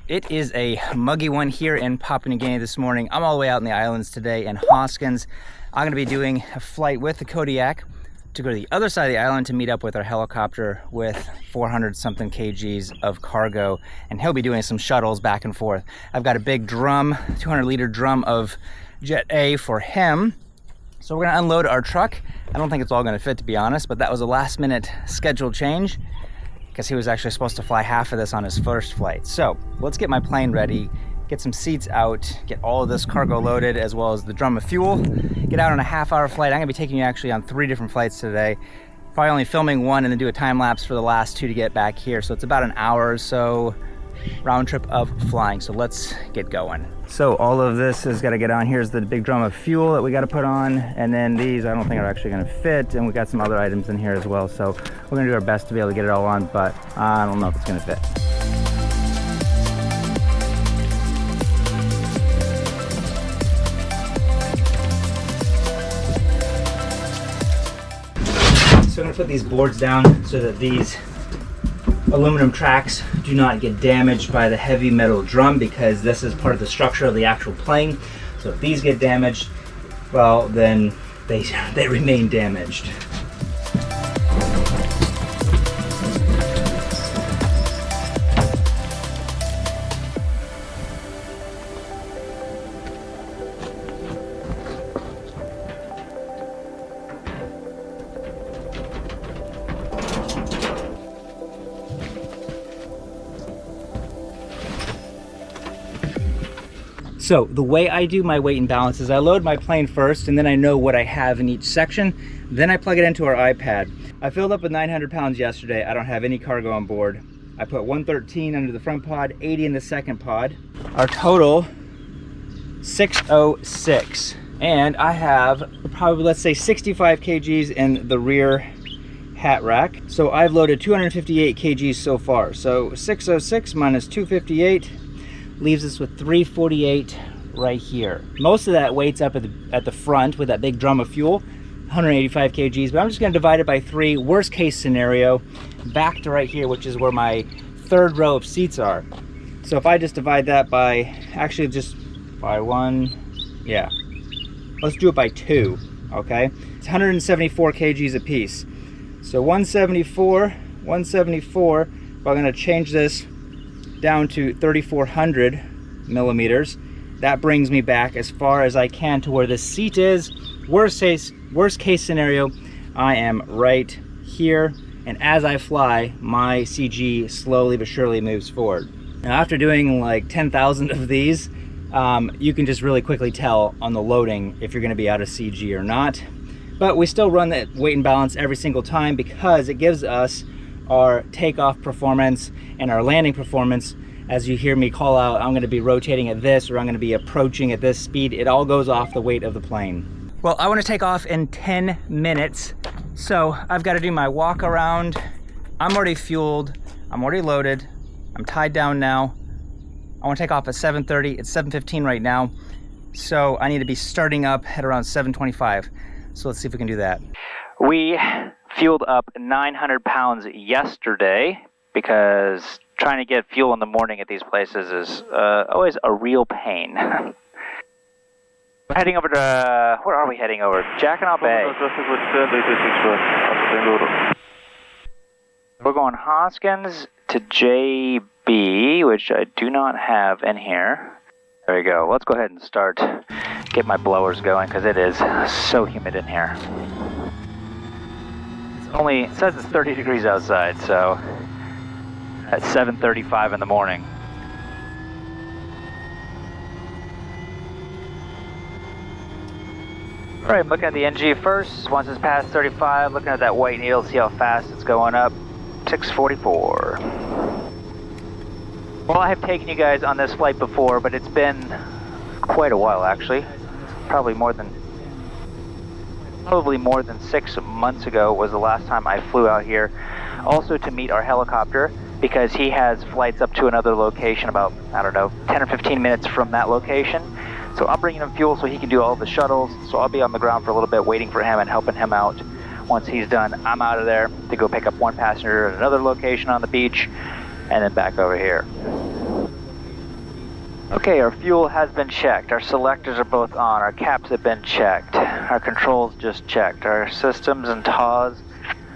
It is a muggy one here in Papua New Guinea this morning. I'm all the way out in the islands today in Hoskins. I'm going to be doing a flight with the Kodiak to go to the other side of the island to meet up with our helicopter with 400 something kgs of cargo, and he'll be doing some shuttles back and forth. I've got a big drum, 200-liter drum of Jet A for him. So we're going to unload our truck. I don't think it's all going to fit, to be honest, but that was a last minute schedule change because he was actually supposed to fly half of this on his first flight. So let's get my plane ready, get some seats out, get all of this cargo loaded as well as the drum of fuel, get out on a half-hour flight. I'm gonna be taking you actually on 3 different flights today. Probably only filming one and then do a time lapse for the last 2 to get back here. So it's about an hour or so round trip of flying. So let's get going. So all of this has got to get on. Here's the big drum of fuel that we got to put on, and then these I don't think are actually going to fit, and we got some other items in here as well. So we're going to do our best to be able to get it all on, but I don't know if it's going to fit. So I'm going to put these boards down so that these aluminum tracks do not get damaged by the heavy metal drum, because this is part of the structure of the actual plane. So if these get damaged, well, then they remain damaged. So the way I do my weight and balance is I load my plane first, and then I know what I have in each section. Then I plug it into our iPad. I filled up with 900 pounds yesterday. I don't have any cargo on board. I put 113 under the front pod, 80 in the second pod. Our total, 606. And I have probably, let's say, 65 kgs in the rear hat rack. So I've loaded 258 kgs so far. So 606 minus 258 leaves us with 348 right here. Most of that weight's up at the front with that big drum of fuel, 185 kgs, but I'm just gonna divide it by 3, worst case scenario, back to right here, which is where my third row of seats are. So if I just divide that by, actually just by 1, yeah, let's do it by 2, okay? It's 174 kgs a piece. So 174, but I'm gonna change this down to 3,400 millimeters. That brings me back as far as I can to where the seat is. Worst case scenario, I am right here, and as I fly, my CG slowly but surely moves forward. Now, after doing like 10,000 of these, you can just really quickly tell on the loading if you're going to be out of CG or not. But we still run that weight and balance every single time because it gives us our takeoff performance and our landing performance. As you hear me call out, I'm going to be rotating at this, or I'm going to be approaching at this speed. It all goes off the weight of the plane. Well, I want to take off in 10 minutes, so I've got to do my walk around. I'm already fueled, I'm already loaded, I'm tied down now. I want to take off at 7:30. It's 7:15 right now, so I need to be starting up at around 7:25. So let's see if we can do that. We fueled up 900 pounds yesterday because trying to get fuel in the morning at these places is always a real pain. We're heading over to, where are we heading over? Jackanaw Bay. We're going Hoskins to JB, which I do not have in here. There we go. Let's go ahead and start, get my blowers going because it is so humid in here. It says it's 30 degrees outside, so at 7:35 in the morning. All right, looking at the NG first. Once it's past 35, looking at that white needle, see how fast it's going up. 644. Well, I have taken you guys on this flight before, but it's been quite a while actually. Probably more than 6 months ago was the last time I flew out here, also to meet our helicopter, because he has flights up to another location about, I don't know, 10 or 15 minutes from that location. So I'm bringing him fuel so he can do all the shuttles. So I'll be on the ground for a little bit waiting for him and helping him out. Once he's done, I'm out of there to go pick up one passenger at another location on the beach and then back over here. Okay, our fuel has been checked. Our selectors are both on. Our caps have been checked. Our controls just checked. Our systems and TAWs.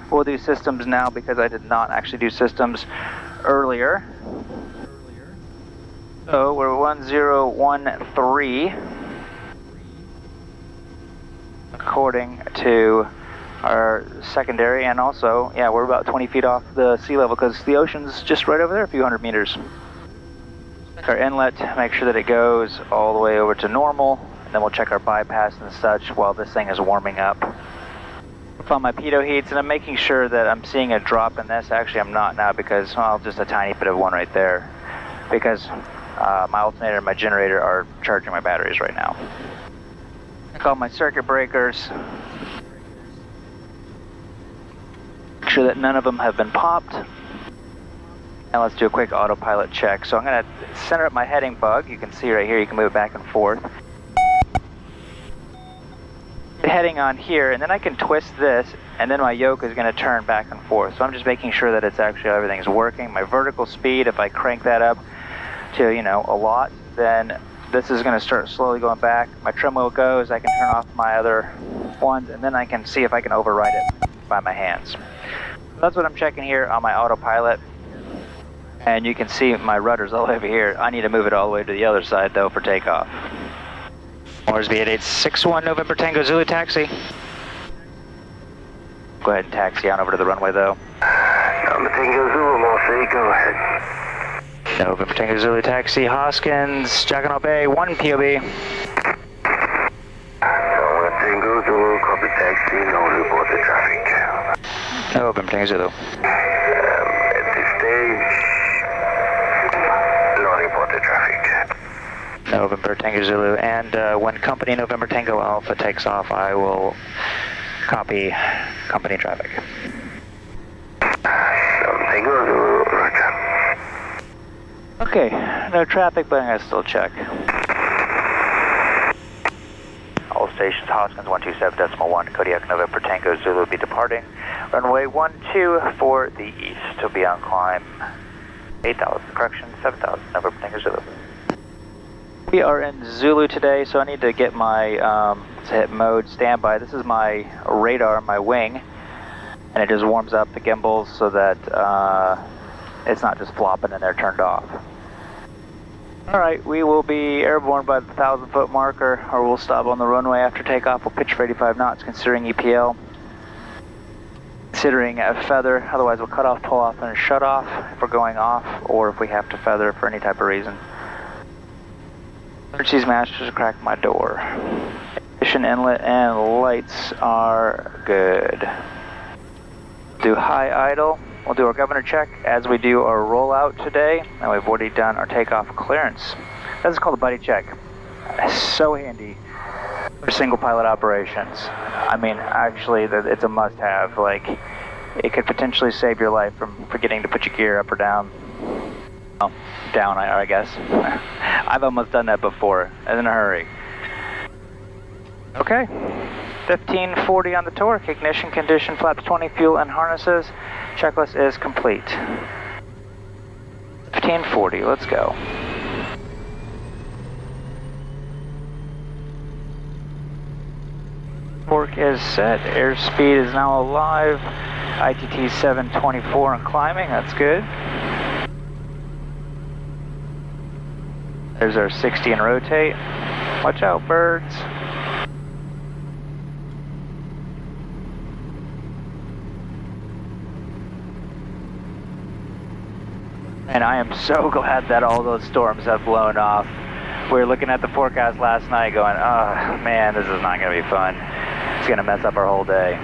We'll do systems now because I did not actually do systems earlier. So we're 1013 according to our secondary, and also, yeah, we're about 20 feet off the sea level because the ocean's just right over there, a few hundred meters. Our inlet, make sure that it goes all the way over to normal, and then we'll check our bypass and such while this thing is warming up. On my pitot heats, and I'm making sure that I'm seeing a drop in this. Actually, I'm not now because, well, just a tiny bit of one right there, because my alternator and my generator are charging my batteries right now. Check all my circuit breakers. Make sure that none of them have been popped. Now let's do a quick autopilot check. So I'm going to center up my heading bug. You can see right here, you can move it back and forth. Heading on here, and then I can twist this, and then my yoke is going to turn back and forth. So I'm just making sure that it's actually, everything's working. My vertical speed, if I crank that up to, you know, a lot, then this is going to start slowly going back. My trim wheel goes, I can turn off my other ones, and then I can see if I can override it by my hands. That's what I'm checking here on my autopilot. And you can see my rudder's all over here. I need to move it all the way to the other side though for takeoff. Morsby 8861 November Tango Zulu taxi. Go ahead and taxi on over to the runway though. November Tango Zulu, Morsby, go ahead. November Tango Zulu taxi, Hoskins, Jackanow Bay, 1 POB. November Tango Zulu, copy taxi, no report to traffic. November Tango Zulu. At this stage, no report to traffic. November Tango Zulu, and when company November Tango Alpha takes off, I will copy company traffic. November Tango Zulu, roger. Okay, no traffic, but I'm going to still check. All stations, Hoskins 127.1, Kodiak November Tango Zulu will be departing. Runway 12 for the east. Will be on climb 8,000, correction, 7,000, November Tango Zulu. We are in Zulu today, so I need to get my hit mode standby. This is my radar, my wing, and it just warms up the gimbals so that it's not just flopping and they're turned off. Alright, we will be airborne by the 1,000-foot marker, or we'll stop on the runway after takeoff. We'll pitch for 85 knots, considering EPL. Considering a feather, otherwise we'll cut off, pull off, and shut off if we're going off, or if we have to feather for any type of reason. Emergencies masters cracked my door. Ignition inlet and lights are good. Do high idle. We'll do our governor check as we do our rollout today, and we've already done our takeoff clearance. This is called a buddy check. It's so handy for single pilot operations. I mean, actually, it's a must-have. Like, it could potentially save your life from forgetting to put your gear up or down. Oh, down, I guess. I've almost done that before, in a hurry. Okay, 1540 on the torque, ignition condition, flaps 20, fuel and harnesses. Checklist is complete. 1540, let's go. Torque is set, airspeed is now alive. ITT 724 and climbing, that's good. There's our 60 and rotate. Watch out, birds. And I am so glad that all those storms have blown off. We were looking at the forecast last night going, oh man, this is not going to be fun. It's going to mess up our whole day.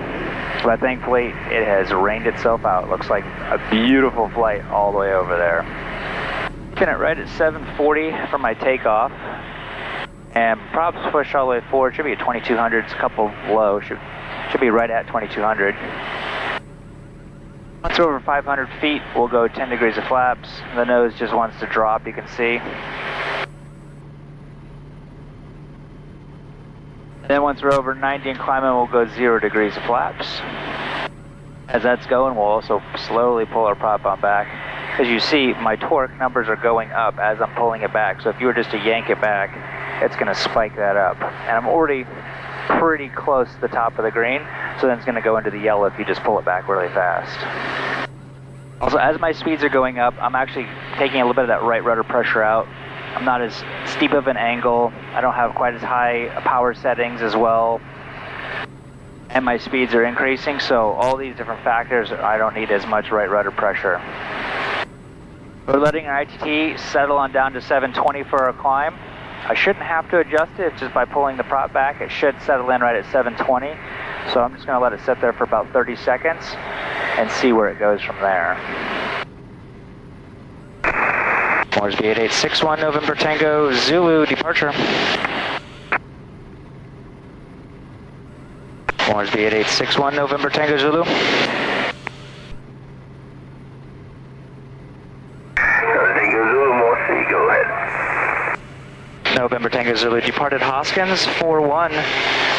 But thankfully, it has rained itself out. Looks like a beautiful flight all the way over there. Looking at right at 740 for my takeoff. And props push all the way forward. Should be at 2200. It's a couple low. Should be right at 2200. Once we're over 500 feet, we'll go 10 degrees of flaps. The nose just wants to drop, you can see. And then once we're over 90 and climbing, we'll go 0 degrees of flaps. As that's going, we'll also slowly pull our prop on back. As you see, my torque numbers are going up as I'm pulling it back. So if you were just to yank it back, it's going to spike that up. And I'm already pretty close to the top of the green, so then it's going to go into the yellow if you just pull it back really fast. Also, as my speeds are going up, I'm actually taking a little bit of that right rudder pressure out. I'm not as steep of an angle. I don't have quite as high power settings as well. And my speeds are increasing, so all these different factors, I don't need as much right rudder pressure. We're letting our ITT settle on down to 720 for our climb. I shouldn't have to adjust it, just by pulling the prop back, it should settle in right at 720. So I'm just going to let it sit there for about 30 seconds and see where it goes from there. Mars V8861 November Tango Zulu departure. Mars V8861 November Tango Zulu. November Tango Zulu departed Hoskins 41.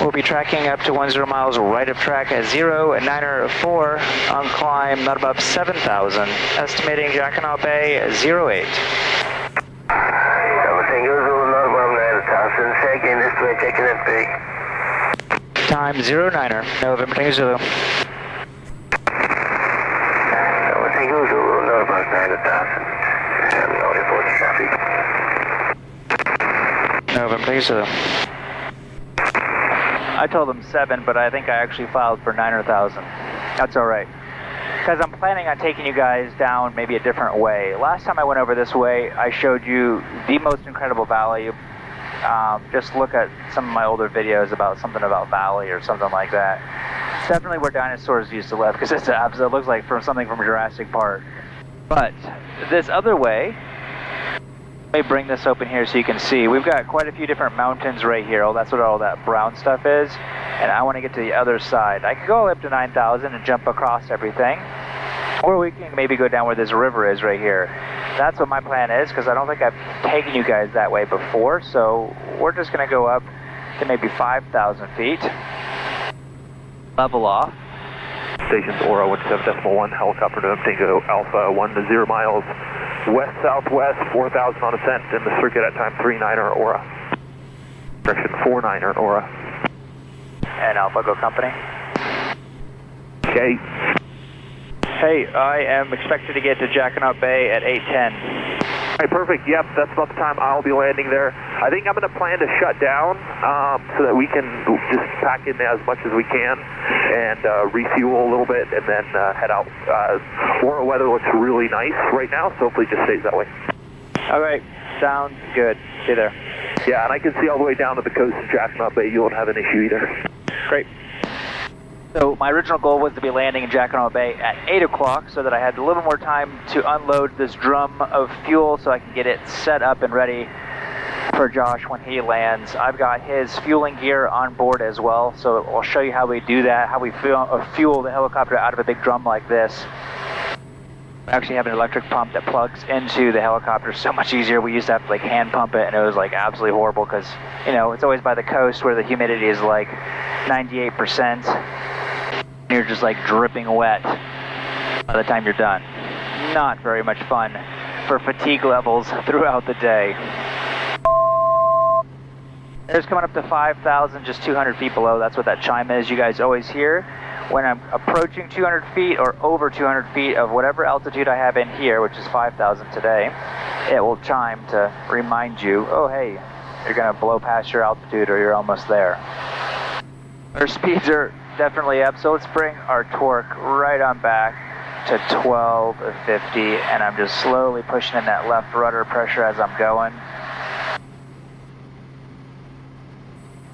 We'll be tracking up to 10 miles right of track at 094 on climb not above 7,000. Estimating Jackanaw Bay 08. November Tango Zulu not above 9,000. Checking this way, checking that bay. Time 09er. November Tango Zulu. November Tango Zulu not above 9,000. No report traffic. November Tango Zulu. I told them 7, but I think I actually filed for 9,000. That's all right. Because I'm planning on taking you guys down maybe a different way. Last time I went over this way, I showed you the most incredible valley. Just look at some of my older videos about something about valley or something like that. It's definitely where dinosaurs used to live, because it looks like something from Jurassic Park. But this other way, let me bring this open here so you can see. We've got quite a few different mountains right here. Oh, that's what all that brown stuff is. And I want to get to the other side. I could go up to 9,000 and jump across everything. Or we can maybe go down where this river is right here. That's what my plan is, because I don't think I've taken you guys that way before. So we're just going to go up to maybe 5,000 feet. Level off. Stations Aura 17.1, helicopter to Tango Alpha 1 to 0 miles. West-southwest, 4,000 on ascent in the circuit at time 39er Aura. Direction 49er Aura. And Alpha, go company. Okay. Hey, I am expected to get to Jackanaw Bay at 8:10. All right, perfect. Yep, that's about the time I'll be landing there. I think I'm going to plan to shut down so that we can just pack in as much as we can and refuel a little bit and then head out. Aura weather looks really nice right now, so hopefully it just stays that way. All right, sounds good. See you there. Yeah, and I can see all the way down to the coast of Jackanaw Bay. You won't have an issue either. Great. So my original goal was to be landing in Jackanaw Bay at 8 o'clock so that I had a little more time to unload this drum of fuel so I can get it set up and ready for Josh when he lands. I've got his fueling gear on board as well, so I'll show you how we do that, how we fuel the helicopter out of a big drum like this. We actually have an electric pump that plugs into the helicopter. So much easier. We used to have to like hand pump it, and it was like absolutely horrible because, you know, it's always by the coast where the humidity is like 98%. You're just like dripping wet by the time you're done. Not very much fun for fatigue levels throughout the day. There's coming up to 5,000, just 200 feet below. That's what that chime is you guys always hear. When I'm approaching 200 feet or over 200 feet of whatever altitude I have in here, which is 5,000 today, it will chime to remind you, oh hey, you're going to blow past your altitude or you're almost there. Our speeds are definitely up, so let's bring our torque right on back to 1250, and I'm just slowly pushing in that left rudder pressure as I'm going.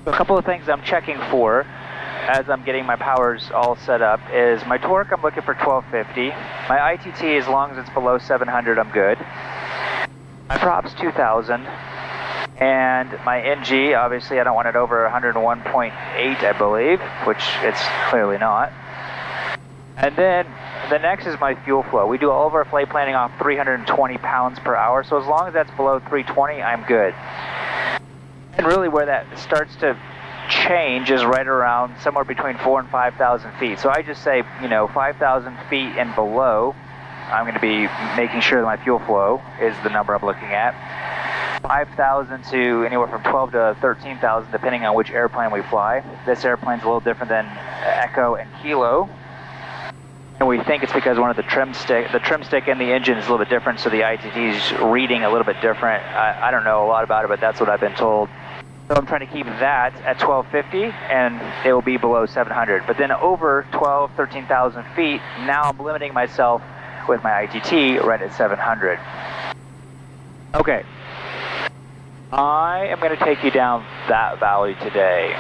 A couple of things I'm checking for as I'm getting my powers all set up is my torque, I'm looking for 1250. My ITT, as long as it's below 700, I'm good. My props, 2000. And my NG, obviously I don't want it over 101.8, I believe, which it's clearly not. And then the next is my fuel flow. We do all of our flight planning off 320 pounds per hour, so as long as that's below 320, I'm good. And really where that starts to change is right around somewhere between 4,000 and 5,000 feet. So I just say, you know, 5,000 feet and below, I'm going to be making sure that my fuel flow is the number I'm looking at. 5,000 to anywhere from 12 to 13,000 depending on which airplane we fly. This airplane's a little different than Echo and Kilo. And we think it's because one of the trim stick in the engine is a little bit different, so the ITT is reading a little bit different. I don't know a lot about it, but that's what I've been told. So I'm trying to keep that at 1250, and it will be below 700. But then over 13,000 feet, now I'm limiting myself with my ITT right at 700. Okay. I am going to take you down that valley today.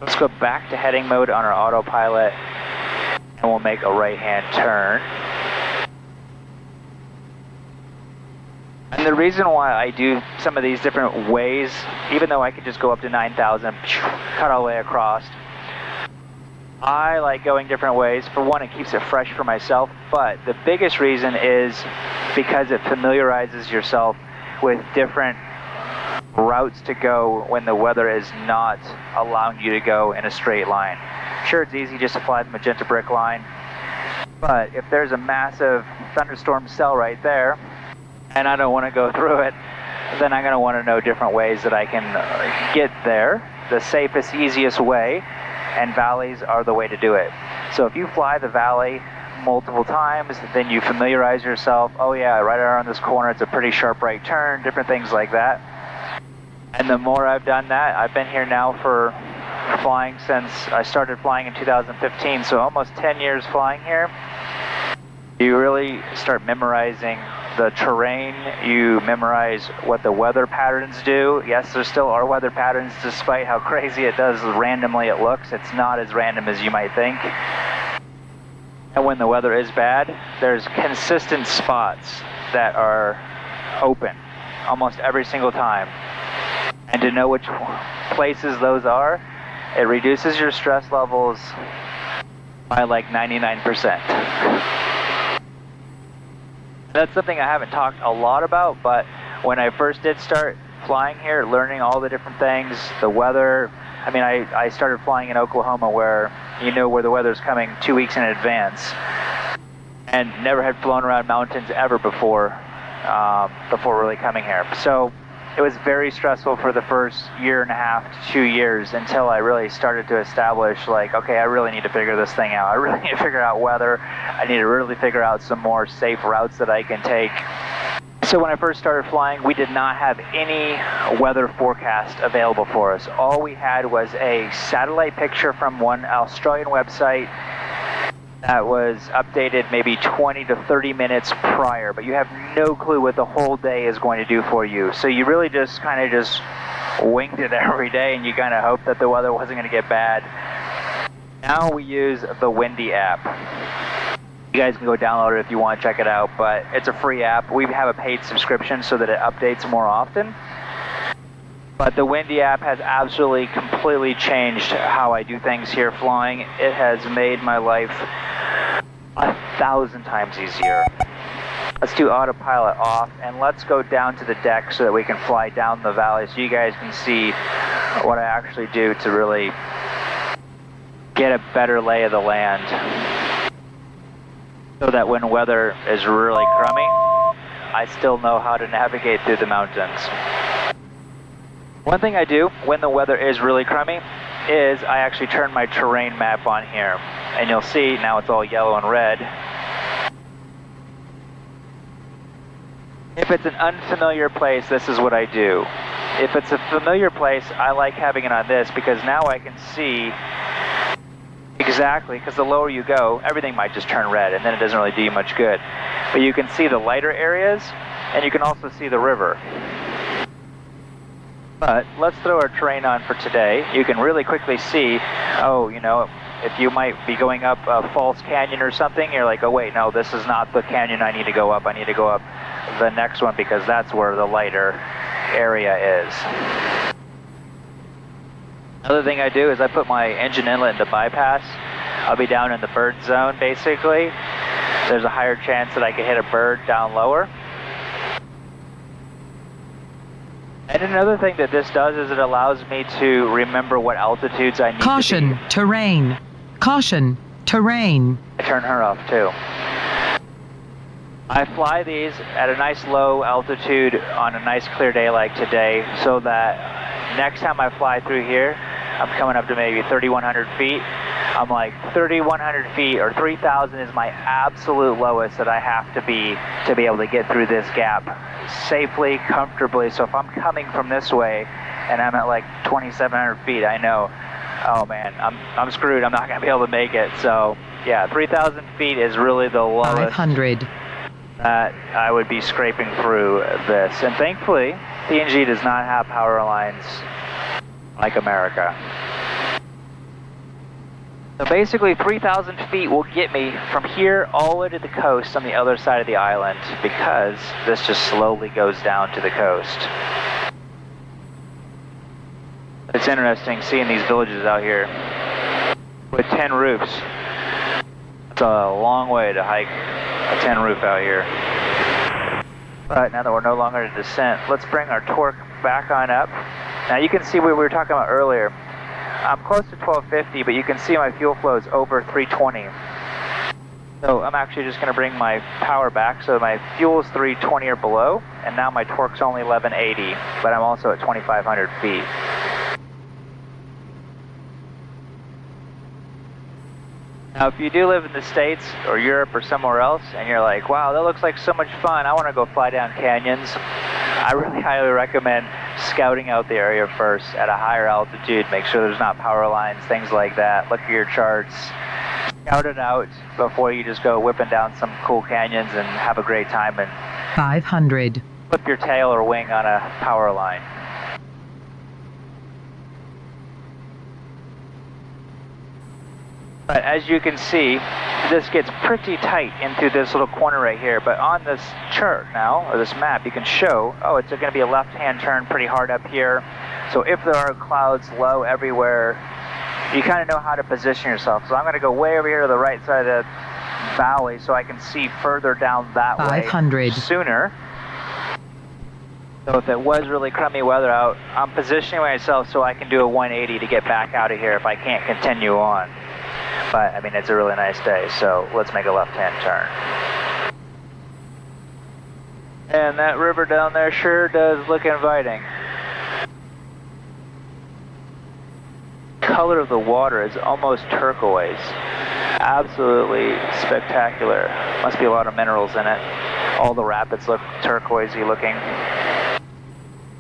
Let's go back to heading mode on our autopilot, and we'll make a right-hand turn. And the reason why I do some of these different ways, even though I could just go up to 9,000, cut all the way across, I like going different ways. For one, it keeps it fresh for myself, but the biggest reason is because it familiarizes yourself with different routes to go when the weather is not allowing you to go in a straight line. Sure, it's easy just to fly the magenta brick line, but if there's a massive thunderstorm cell right there and I don't want to go through it, then I'm going to want to know different ways that I can get there. The safest, easiest way, and valleys are the way to do it. So if you fly the valley multiple times, then you familiarize yourself. Oh yeah, right around this corner it's a pretty sharp right turn, different things like that. And the more I've done that, I've been here now for flying since I started flying in 2015, so almost 10 years flying here. You really start memorizing the terrain, you memorize what the weather patterns do. Yes, there still are weather patterns, despite how crazy it does randomly it looks. It's not as random as you might think. And when the weather is bad, there's consistent spots that are open almost every single time. And to know which places those are, it reduces your stress levels by like 99%. That's something I haven't talked a lot about, but when I first did start flying here, learning all the different things, the weather, I mean, I started flying in Oklahoma where you know where the weather's coming 2 weeks in advance, and never had flown around mountains ever before really coming here. So it was very stressful for the first year and a half to 2 years until I really started to establish, like, okay, I really need to figure this thing out. I really need to figure out weather. I need to really figure out some more safe routes that I can take. So when I first started flying, we did not have any weather forecast available for us. All we had was a satellite picture from one Australian website that was updated maybe 20 to 30 minutes prior, but you have no clue what the whole day is going to do for you. So you really just kind of just winged it every day, and you kind of hoped that the weather wasn't going to get bad. Now we use the Windy app. You guys can go download it if you want to check it out, but it's a free app. We have a paid subscription so that it updates more often. But the Windy app has absolutely completely changed how I do things here flying. It has made my life 1,000 times easier. Let's do autopilot off, and let's go down to the deck so that we can fly down the valley so you guys can see what I actually do to really get a better lay of the land, so that when weather is really crummy, I still know how to navigate through the mountains. One thing I do when the weather is really crummy is I actually turn my terrain map on here, and you'll see now it's all yellow and red. If it's an unfamiliar place, this is what I do. If it's a familiar place, I like having it on this because now I can see exactly, because the lower you go, everything might just turn red and then it doesn't really do you much good. But you can see the lighter areas, and you can also see the river. But let's throw our terrain on for today. You can really quickly see, oh, you know, if you might be going up a false canyon or something, you're like, oh wait, no, this is not the canyon I need to go up. I need to go up the next one because that's where the lighter area is. Another thing I do is I put my engine inlet into bypass. I'll be down in the bird zone basically. There's a higher chance that I could hit a bird down lower. And another thing that this does is it allows me to remember what altitudes I need Caution, to be. terrain. Caution, Terrain. I turn her off too. I fly these at a nice low altitude on a nice clear day like today, so that next time I fly through here, I'm coming up to maybe 3,100 feet. I'm like 3,100 feet or 3,000 is my absolute lowest that I have to be able to get through this gap safely, comfortably. So if I'm coming from this way and I'm at like 2,700 feet, I know, oh man, I'm screwed. I'm not going to be able to make it. So yeah, 3,000 feet is really the lowest 500 that I would be scraping through this. And thankfully, PNG does not have power lines like America. So basically 3,000 feet will get me from here all the way to the coast on the other side of the island, because this just slowly goes down to the coast. It's interesting seeing these villages out here with 10 roofs. It's a long way to hike a 10 roof out here. But now that we're no longer in descent, let's bring our torque back on up. Now you can see what we were talking about earlier. I'm close to 1250, but you can see my fuel flow is over 320. So I'm actually just going to bring my power back, so my fuel is 320 or below, and now my torque's only 1180, but I'm also at 2,500 feet. Now if you do live in the States or Europe or somewhere else and you're like, wow, that looks like so much fun, I want to go fly down canyons, I really highly recommend scouting out the area first at a higher altitude. Make sure there's not power lines, things like that. Look at your charts. Scout it out before you just go whipping down some cool canyons and have a great time and 500 flip your tail or wing on a power line. But as you can see, this gets pretty tight into this little corner right here. But on this chart now, or this map, you can show, oh, it's going to be a left-hand turn pretty hard up here. So if there are clouds low everywhere, you kind of know how to position yourself. So I'm going to go way over here to the right side of the valley so I can see further down that 500 way sooner. So if it was really crummy weather out, I'm positioning myself so I can do a 180 to get back out of here if I can't continue on. But I mean, it's a really nice day, so let's make a left-hand turn. And that river down there sure does look inviting. Color of the water is almost turquoise. Absolutely spectacular. Must be a lot of minerals in it. All the rapids look turquoisey looking.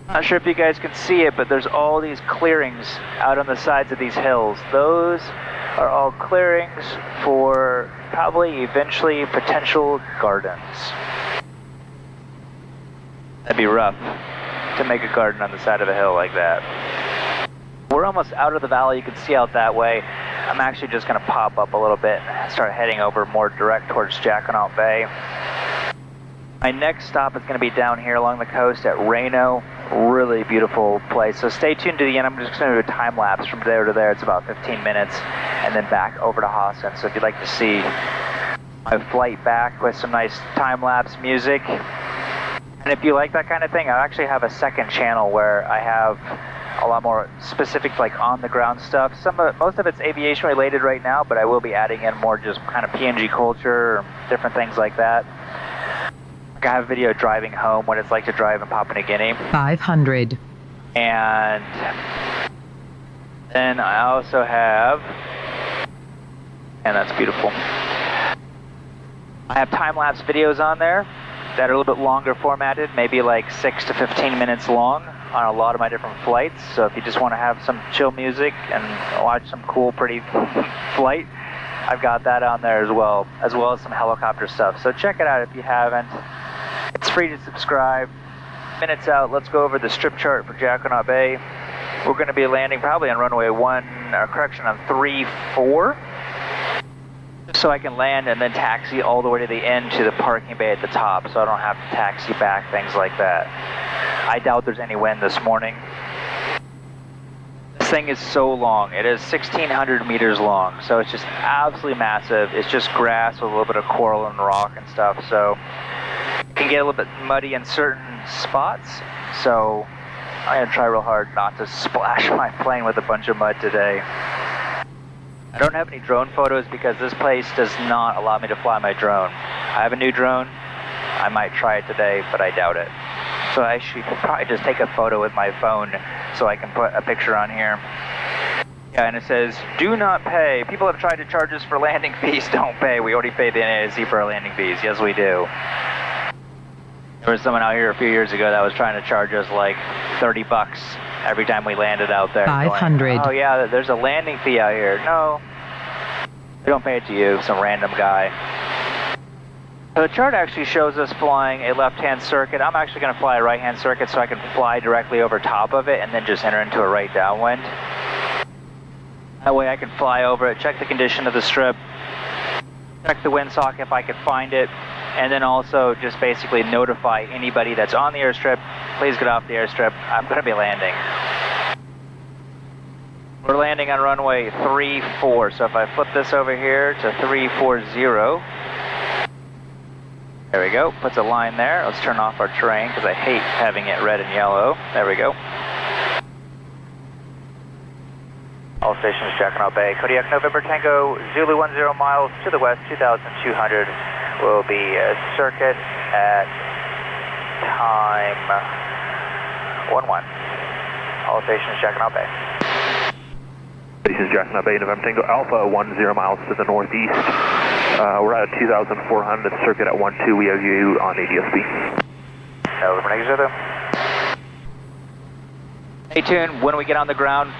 Not sure if you guys can see it, but there's all these clearings out on the sides of these hills. Those are all clearings for probably eventually potential gardens. That'd be rough to make a garden on the side of a hill like that. We're almost out of the valley. You can see out that way. I'm actually just going to pop up a little bit and start heading over more direct towards Jackanaut Bay. My next stop is going to be down here along the coast at Reno. Really beautiful place. So stay tuned to the end. I'm just going to do a time lapse from there to there. It's about 15 minutes, and then back over to Hotas. So if you'd like to see my flight back with some nice time lapse music, and if you like that kind of thing, I actually have a second channel where I have a lot more specific, like on the ground stuff. Most of it's aviation related right now, but I will be adding in more just kind of PNG culture, or different things like that. I have a video driving home, what it's like to drive in Papua New Guinea. 500 And then I also have, and that's beautiful, I have time-lapse videos on there that are a little bit longer formatted, maybe like 6 to 15 minutes long on a lot of my different flights. So if you just want to have some chill music and watch some cool, pretty flight, I've got that on there as well as some helicopter stuff. So check it out if you haven't. It's free to subscribe. Minutes out, let's go over the strip chart for Jackanaut Bay. We're going to be landing probably on runway 34, so I can land and then taxi all the way to the end to the parking bay at the top, so I don't have to taxi back, things like that. I doubt there's any wind this morning. This thing is so long. It is 1,600 meters long, so it's just absolutely massive. It's just grass with a little bit of coral and rock and stuff, so it can get a little bit muddy in certain spots. So I'm going to try real hard not to splash my plane with a bunch of mud today. I don't have any drone photos because this place does not allow me to fly my drone. I have a new drone. I might try it today, but I doubt it. So I should probably just take a photo with my phone so I can put a picture on here. Yeah, and it says, do not pay. People have tried to charge us for landing fees. Don't pay. We already pay the NAIC for our landing fees. Yes, we do. There was someone out here a few years ago that was trying to charge us like 30 bucks every time we landed out there. 500. Going, oh yeah, there's a landing fee out here. No, we don't pay it to you, some random guy. So the chart actually shows us flying a left-hand circuit. I'm actually going to fly a right-hand circuit so I can fly directly over top of it and then just enter into a right downwind. That way I can fly over it, check the condition of the strip, check the windsock if I can find it, and then also just basically notify anybody that's on the airstrip, please get off the airstrip, I'm going to be landing. We're landing on runway 34, so if I flip this over here to 340, there we go, puts a line there. Let's turn off our terrain because I hate having it red and yellow. There we go. All stations, Jack and Bay. Kodiak November Tango, Zulu 10 miles to the west, 2,200 will be a circuit at time 11. All stations, Jack and Bay. Stations, Jack and Bay, November Tango Alpha, 10 miles to the northeast. We're at 2,400 circuit at 12. We have you on ADSB. November Tango. Stay tuned. When we get on the ground,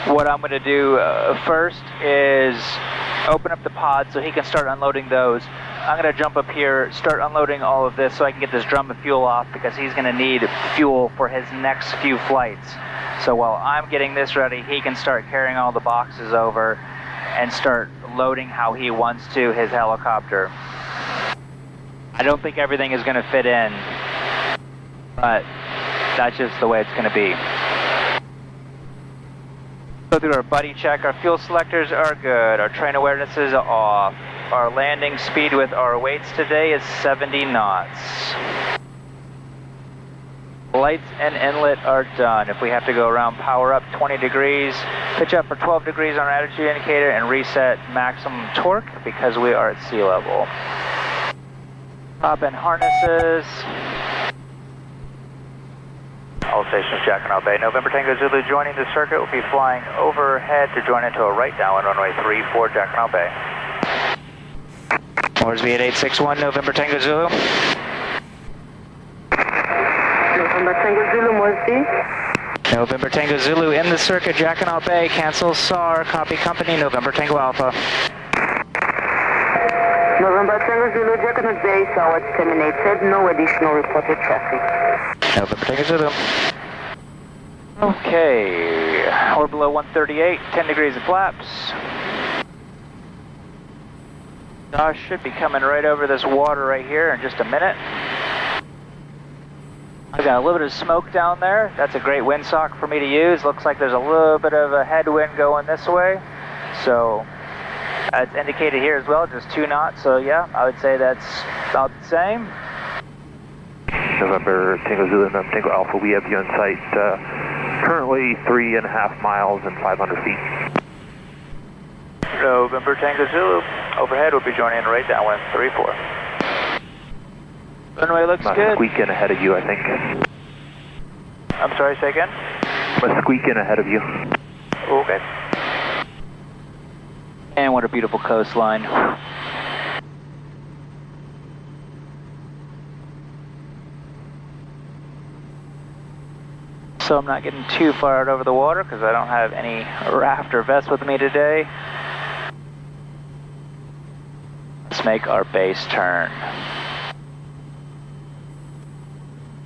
what I'm going to do first is open up the pod so he can start unloading those. I'm going to jump up here, start unloading all of this so I can get this drum of fuel off because he's going to need fuel for his next few flights. So while I'm getting this ready, he can start carrying all the boxes over and start loading how he wants to his helicopter. I don't think everything is going to fit in, but that's just the way it's going to be. Go through our buddy check. Our fuel selectors are good. Our train awareness is off. Our landing speed with our weights today is 70 knots. Lights and inlet are done. If we have to go around, power up 20 degrees, pitch up for 12 degrees on our attitude indicator, and reset maximum torque because we are at sea level. Top end harnesses. All stations, Jack and Bay. November Tango Zulu joining the circuit. Will be flying overhead to join into a right downwind runway 34, Jack and Bay. Moresby at 861, November Tango Zulu. November Tango Zulu, Moresby. November Tango Zulu in the circuit, Jack and Bay. Cancel SAR, copy company, November Tango Alpha. November Tango Zulu, Jack and Bay, SAR terminated. No additional reported traffic. November Tango Zulu. Okay, we're below 138, 10 degrees of flaps. Josh should be coming right over this water right here in just a minute. I've got a little bit of smoke down there. That's a great windsock for me to use. Looks like there's a little bit of a headwind going this way. So it's indicated here as well, just 2 knots. So yeah, I would say that's about the same. November Tango Zulu, November Tango Alpha, we have you on site currently 3.5 miles and 500 feet. November Tango Zulu, overhead will be joining right downwind 34. Runway looks good. Squeak in ahead of you, I think. I'm sorry, say again? Let's squeak in ahead of you. Okay. And what a beautiful coastline. So I'm not getting too far out over the water because I don't have any raft or vest with me today. Let's make our base turn.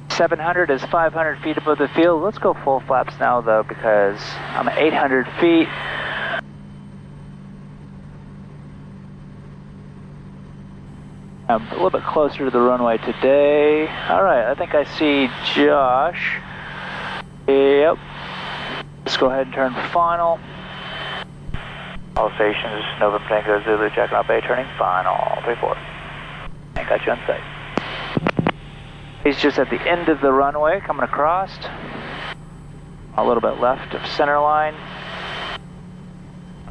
700 is 500 feet above the field. Let's go full flaps now though because I'm at 800 feet. I'm a little bit closer to the runway today. All right, I think I see Josh. Yep. Let's go ahead and turn final. All stations, November Tango Zulu, Jack and Bay, turning final. 34. I got you on site. He's just at the end of the runway, coming across. A little bit left of center line.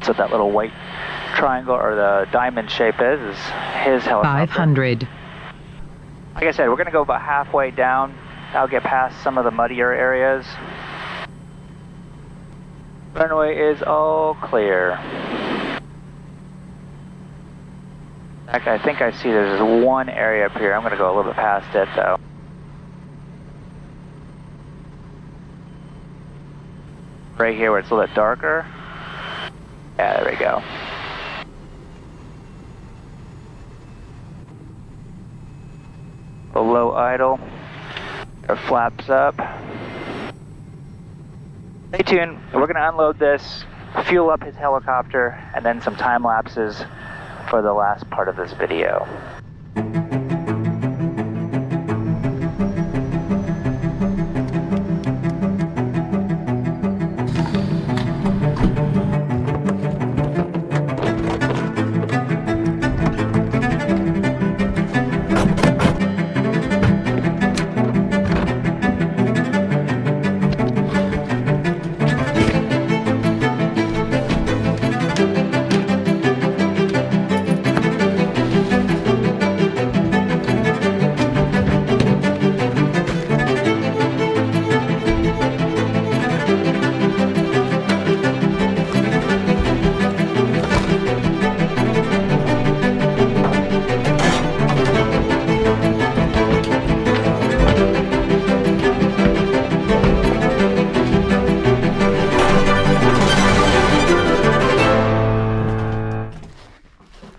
That's what that little white triangle or the diamond shape is his helicopter. 500. Like I said, we're going to go about halfway down. I'll get past some of the muddier areas. Runway is all clear. In fact, I think I see there's one area up here. I'm going to go a little bit past it though. Right here where it's a little bit darker. Yeah, there we go. A low idle. It flaps up. Stay tuned. We're going to unload this, fuel up his helicopter, and then some time lapses for the last part of this video.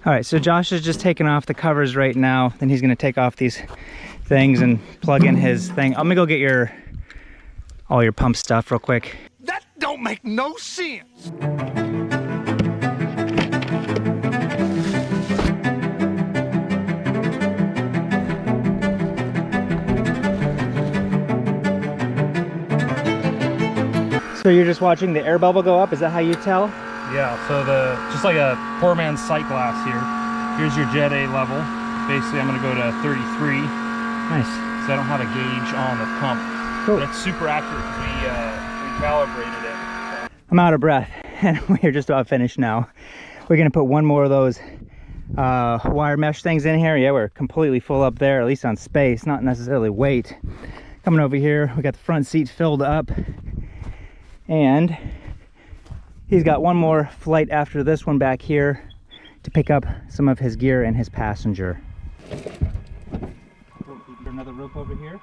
All right, so Josh is just taking off the covers right now. Then he's gonna take off these things and plug in his thing. I'm gonna go get all your pump stuff real quick. That don't make no sense. So you're just watching the air bubble go up? Is that how you tell? Yeah, so just like a poor man's sight glass here. Here's your Jet A level. Basically, I'm gonna go to 33. Nice. So I don't have a gauge on the pump. Cool. But it's super accurate because we calibrated it. I'm out of breath and we're just about finished now. We're gonna put one more of those wire mesh things in here. Yeah, we're completely full up there, at least on space, not necessarily weight. Coming over here, we got the front seat filled up, and he's got one more flight after this one back here to pick up some of his gear and his passenger. Another rope over here.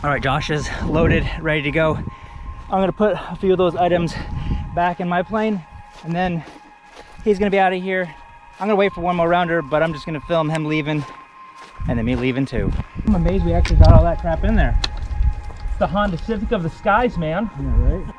All right, Josh is loaded, ready to go. I'm gonna put a few of those items back in my plane, and then he's gonna be out of here. I'm gonna wait for one more rounder, but I'm just gonna film him leaving and then me leaving too. I'm amazed we actually got all that crap in there. It's the Honda Civic of the skies, man. Yeah, right?